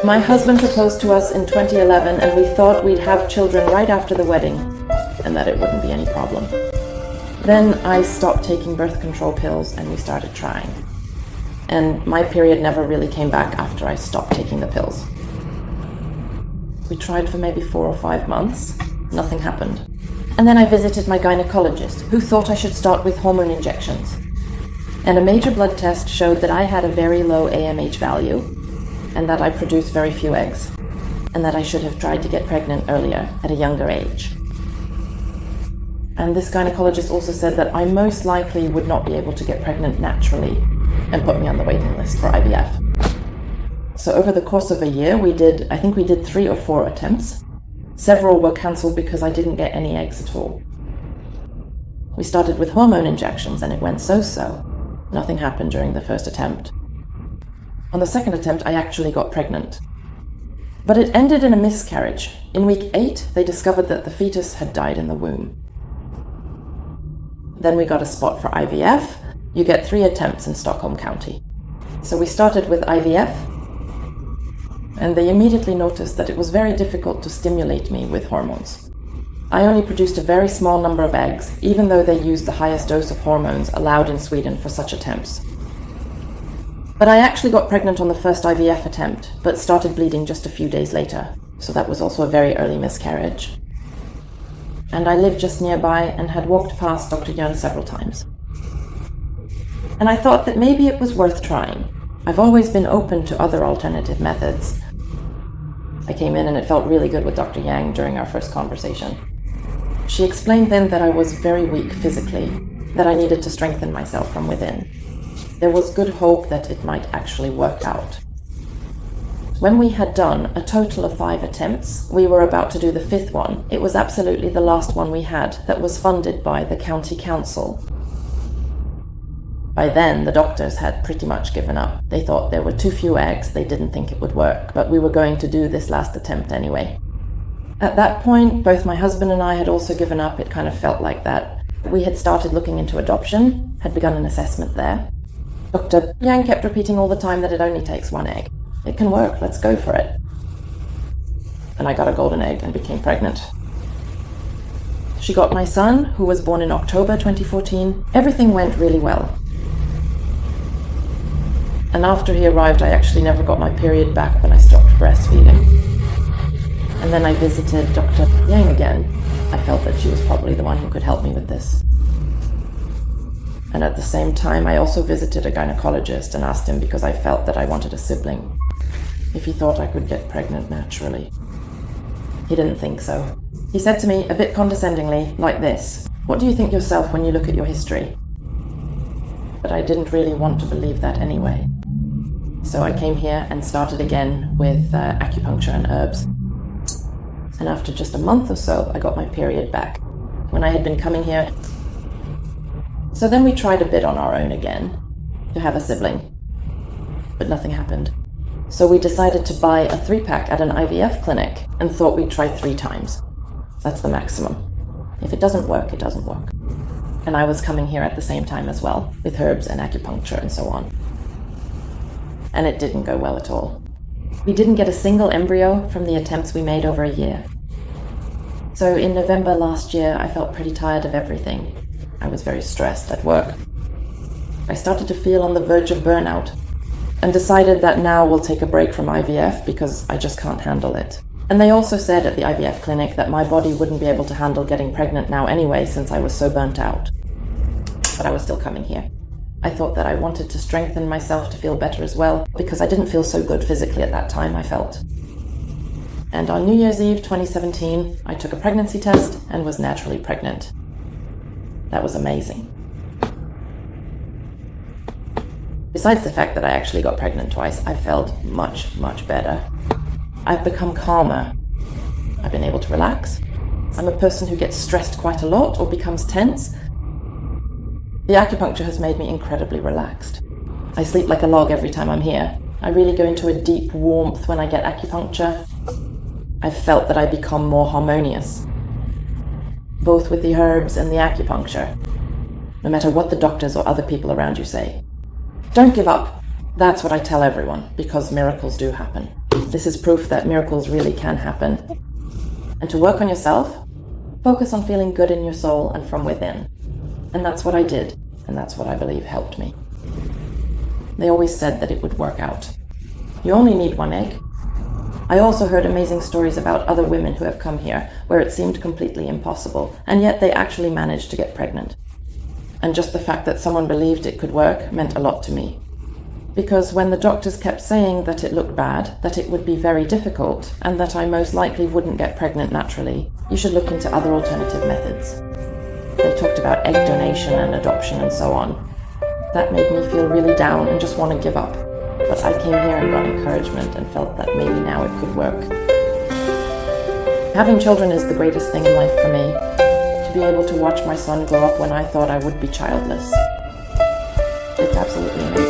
My husband proposed to us in 2011 and we thought we'd have children right after the wedding and that it wouldn't be any problem. Then I stopped taking birth control pills and we started trying. And my period never really came back after I stopped taking the pills. We tried for maybe 4 or 5 months. Nothing happened. And then I visited my gynecologist, who thought I should start with hormone injections. And a major blood test showed that I had a very low AMH value, and that I produced very few eggs, and that I should have tried to get pregnant earlier, at a younger age. And this gynecologist also said that I most likely would not be able to get pregnant naturally, and put me on the waiting list for IVF. So over the course of a year, I think we did 3 or 4 attempts. Several were cancelled because I didn't get any eggs at all. We started with hormone injections and it went so-so. Nothing happened during the first attempt. On the second attempt, I actually got pregnant. But it ended in a miscarriage. In week 8, they discovered that the fetus had died in the womb. Then we got a spot for IVF. You get 3 attempts in Stockholm County. So we started with IVF, and they immediately noticed that it was very difficult to stimulate me with hormones. I only produced a very small number of eggs, even though they used the highest dose of hormones allowed in Sweden for such attempts. But I actually got pregnant on the first IVF attempt, but started bleeding just a few days later, so that was also a very early miscarriage. And I lived just nearby and had walked past Dr. Young several times. And I thought that maybe it was worth trying. I've always been open to other alternative methods. I came in and it felt really good with Dr. Yang during our first conversation. She explained then that I was very weak physically, that I needed to strengthen myself from within. There was good hope that it might actually work out. When we had done a total of 5 attempts, we were about to do the 5th one. It was absolutely the last one we had that was funded by the county council. By then, the doctors had pretty much given up. They thought there were too few eggs, they didn't think it would work, but we were going to do this last attempt anyway. At that point, both my husband and I had also given up. It kind of felt like that. We had started looking into adoption, had begun an assessment there. Dr. Yang kept repeating all the time that it only takes 1 egg. It can work, let's go for it. And I got a golden egg and became pregnant. She got my son, who was born in October 2014. Everything went really well. And after he arrived, I actually never got my period back when I stopped breastfeeding. And then I visited Dr. Yang again. I felt that she was probably the one who could help me with this. And at the same time, I also visited a gynecologist and asked him, because I felt that I wanted a sibling, if he thought I could get pregnant naturally. He didn't think so. He said to me, a bit condescendingly, like this, "What do you think yourself when you look at your history?" But I didn't really want to believe that anyway. So I came here and started again with acupuncture and herbs. And after just a month or so, I got my period back, when I had been coming here. So then we tried a bit on our own again, to have a sibling. But nothing happened. So we decided to buy a 3-pack at an IVF clinic and thought we'd try 3 times. That's the maximum. If it doesn't work, it doesn't work. And I was coming here at the same time as well, with herbs and acupuncture and so on. And it didn't go well at all. We didn't get a single embryo from the attempts we made over a year. So in November last year, I felt pretty tired of everything. I was very stressed at work. I started to feel on the verge of burnout and decided that now we'll take a break from IVF because I just can't handle it. And they also said at the IVF clinic that my body wouldn't be able to handle getting pregnant now anyway, since I was so burnt out. But I was still coming here. I thought that I wanted to strengthen myself to feel better as well, because I didn't feel so good physically at that time, I felt. And on New Year's Eve 2017, I took a pregnancy test and was naturally pregnant. That was amazing. Besides the fact that I actually got pregnant twice, I felt much, much better. I've become calmer. I've been able to relax. I'm a person who gets stressed quite a lot or becomes tense. The acupuncture has made me incredibly relaxed. I sleep like a log every time I'm here. I really go into a deep warmth when I get acupuncture. I've felt that I become more harmonious, both with the herbs and the acupuncture, no matter what the doctors or other people around you say. Don't give up. That's what I tell everyone, because miracles do happen. This is proof that miracles really can happen. And to work on yourself, focus on feeling good in your soul and from within. And that's what I did, and that's what I believe helped me. They always said that it would work out. You only need one egg. I also heard amazing stories about other women who have come here where it seemed completely impossible, and yet they actually managed to get pregnant. And just the fact that someone believed it could work meant a lot to me. Because when the doctors kept saying that it looked bad, that it would be very difficult, and that I most likely wouldn't get pregnant naturally, you should look into other alternative methods. They talked about egg donation and adoption and so on. That made me feel really down and just want to give up. But I came here and got encouragement and felt that maybe now it could work. Having children is the greatest thing in life for me. To be able to watch my son grow up when I thought I would be childless. It's absolutely amazing.